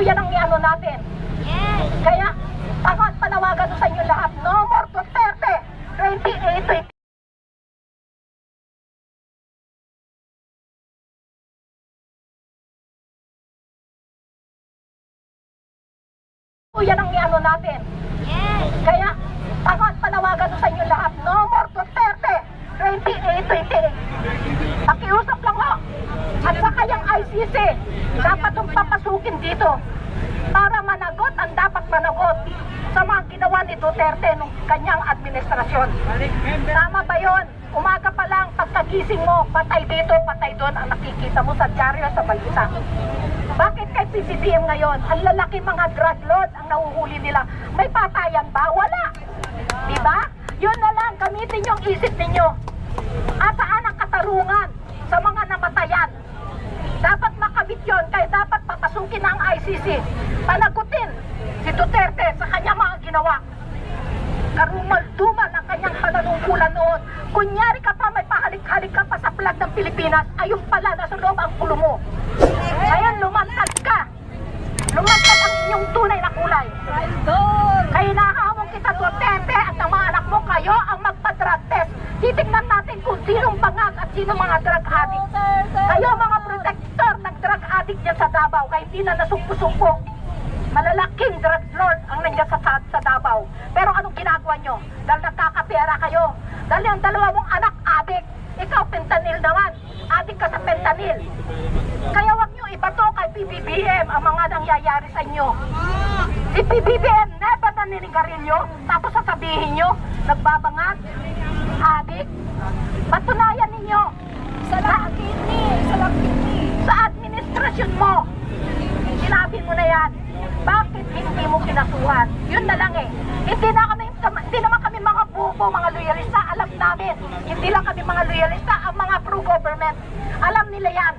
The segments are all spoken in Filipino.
yan ang iano natin. Kaya, tangat panawagan sa inyo lahat, no more Duterte 28. Yan ang iano natin. Kaya, tangat panawagan sa inyo lahat, no more Duterte 28. Pakiusap lang ho. At saka yung ICC, dapat yung papasukin dito para managot ang dapat managot sa mga ginawa ni Duterte nung kanyang administrasyon. Tama ba yun? Umaga pa lang, pagkagising mo, patay dito, patay doon ang nakikita mo sa dyaryo sa balita. Bakit kay PCBM ngayon, ang lalaki mga drug lord ang nahuhuli nila? May patayan ba? Wala! Diba? Yun na lang, gamitin yung isip ninyo. Asaan ang katarungan sa mga namatayan? Dapat makabit yun, kaya dapat papasukin ang ICC. Panagutin si Duterte sa kanyang mga ginawa. Karumal-duman ang kanyang pananungkulan noon. Kunyari ka pa, may pahalik-halik ka pa sa flag ng Pilipinas, ayun pala, nasa loob ang ulo mo. Ngayon, lumantad ka. Lumantad ang inyong tunay na kulay. Kaya nahamon kita, Duterte, at ang mga anak mo, kayo ang magpa-drug test. Titignan natin kung sinong bangag at sinong mga drug addict. Kayo mga protector ng drug addict dyan sa Davao, kaya hindi na nasumpo-sumpo. Malalaking drug lord ang nandiyan sa Davao. Pero anong ginagawa nyo? Dahil nagkakapera kayo. Dahil yung dalawa mong anak, addict. Ikaw, fentanyl naman. Addict ka sa fentanyl. Kaya wag nyo ibato kay PBBM ang mga nangyayari sa inyo. Si PBBM never na niligarilyo, tapos sasabihin nyo, nagbabangag, addict. Patunayan ninyo sa administrasyon mo. Sinabi mo na yan. Bakit hindi mo kinasuhan? Yun na lang eh. Hindi naman kami mga bubo, mga loyalista. Alam namin. Hindi lang kami mga loyalista. Ang mga pro-government. Alam nila yan.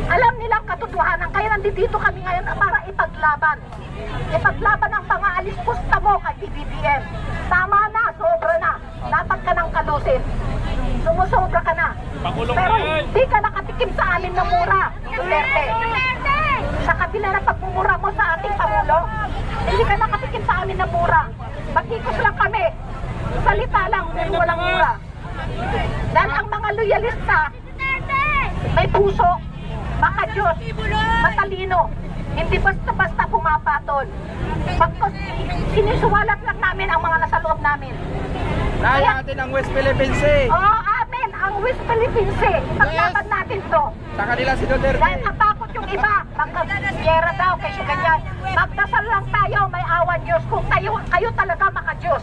Alam nilang katotohanan. Kaya nandito kami ngayon para ipaglaban. Ipaglaban ang pang-aalis pusta mo kay PBBM. Tama na, sobra na. Dapat ka nang kalusin. Sumusobra ka na. Pero hindi ka nakatikim sa amin na mura. Duterte. Sa kabila na pagmumura mo sa ating Pangulo, hindi ka nakatikim sa amin na mura. Magkikos lang kami. Salita lang, walang mura. Dahil ang mga loyalista, may puso, makadiyos, matalino. Hindi basta-basta pumapatol. Sinisuwalat lang namin ang mga nasa loob namin. Kaya natin ang West Philippine Sea. Oo, amin, ang West Philippine Sea. Ipaglaban natin to. Sa kanila si Duterte. Dahil natakot yung iba, magkagera daw, kasi ganyan. Magdasal lang tayo, may awan Diyos. Kung kayo talaga makadiyos,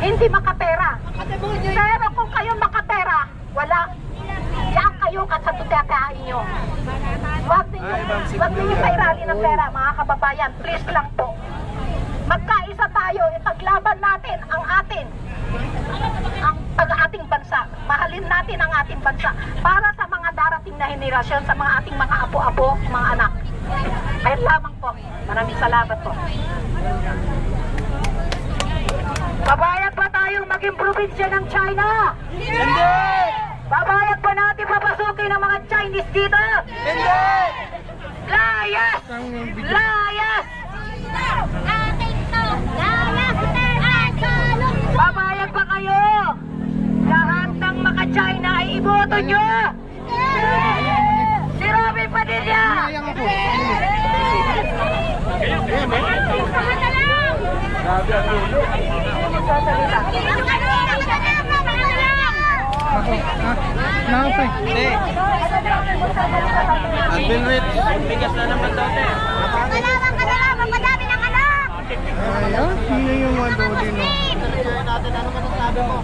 hindi makapera. Pero kung kayo makapera, wala. Yan kayo kat sa tutatahain nyo. Huwag ninyo pairali ng pera, mga kababayan. Please lang po. Magkaisa tayo, ipaglaban natin ang ating bansa. Mahalin natin ang ating bansa para sa mga darating na henerasyon, sa mga ating mga apo-apo, mga anak. Kaya lamang po. Maraming salamat po. Babayag ba tayong maging probinsya ng China? Hindi! Babayag ba natin papasukin ng mga Chinese dito? Hindi! Layas! Layas! Babayag ba kayo? Lahat ng maka-China ay iboto nyo! Si Robin Padilla! Admin bigas na naman dati. Ayan, sino yung madodi no? Natin ano masasabi mo?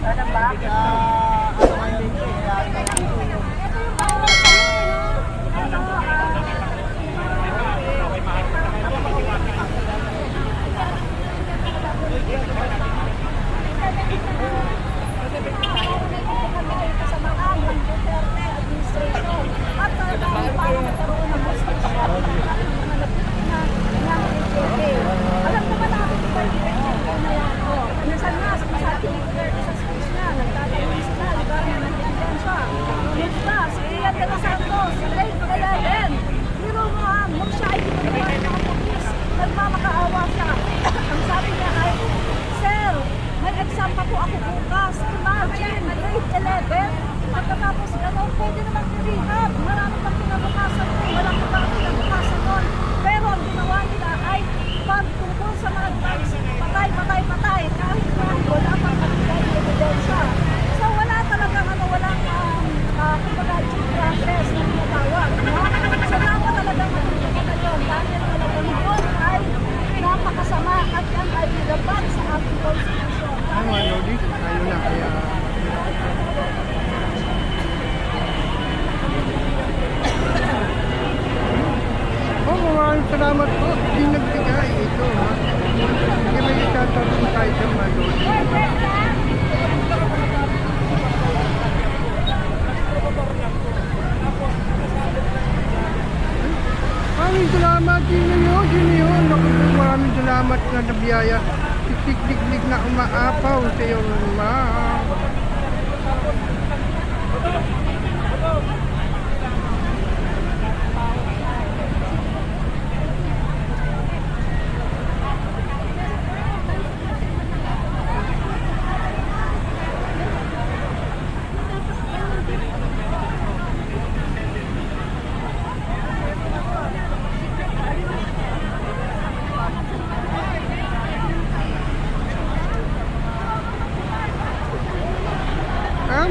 Alam naman natin ito. Minsan nga, sa ating isang speech na, nagtatanong salamat po. Hindi nagbigay ito, ha. Hindi may isasabi tayo sa mga Lodi. Maraming salamat, sino yun? Naku po, maraming salamat na nabiyaya. Tik-tik-lik na umaapaw sa iyo, ma'am.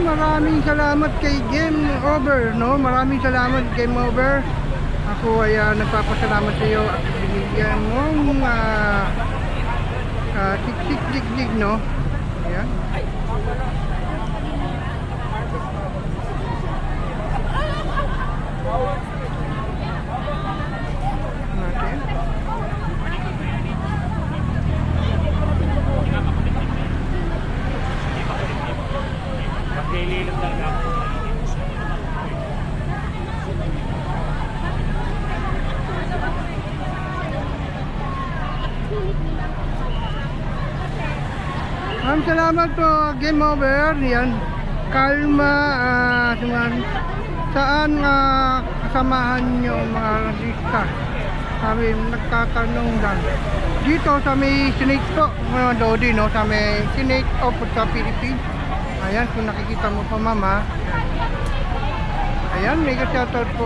Maraming salamat kay Game Over, no? Maraming salamat Game Over. Ako ay nagpapasalamat sa iyo at binigyan mong tik-tik-lik-lik, no? Ayan. Natin. Maglililog talaga ako. Maraming salamat po, Game Over. Yan. Kalma, saan kasamahan nyo mga artista? Sabi, nagtatanong lang. Dito sa may Snake po, mga Lodi, no? Sa may Snake of sa Philippines. Ayan, kung nakikita mo pa, mama. Ayan, mega shoutout po.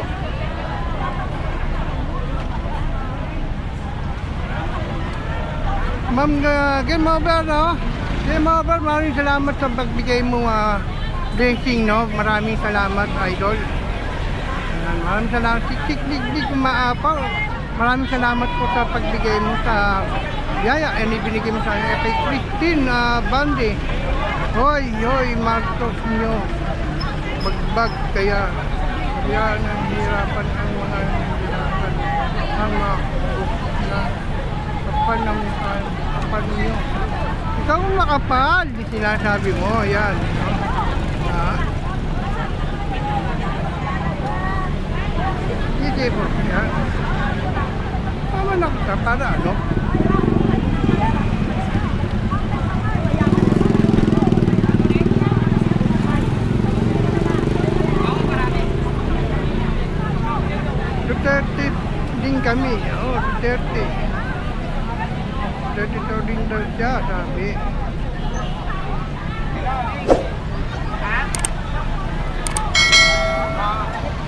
Ma'am, Game Over, no? Game Over, maraming salamat sa pagbigay mo blessing, no? Maraming salamat, idol. Ayan, maraming salamat. Tik-tik-lik-lik, umaapaw. Maraming salamat po sa pagbigay mo sa yaya. And ibinigay mo sa kay Christine Bande. Hoy, Marcos nyo. Bagbag kaya. Kaya nahihirapan ang mga nahihirapan. Ang mga na kapal ng kapal nyo. Ikaw ang makapal. Di sinasabi mo. Yan. Ha? Hindi po. Yan. Tama na kita para ano? Duterte din kami. Oh, Duterte. Duterte daw din daw siya, sabi.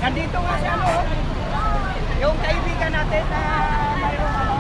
Nandito nga si ano, yung kaibigan natin na mayroong ano.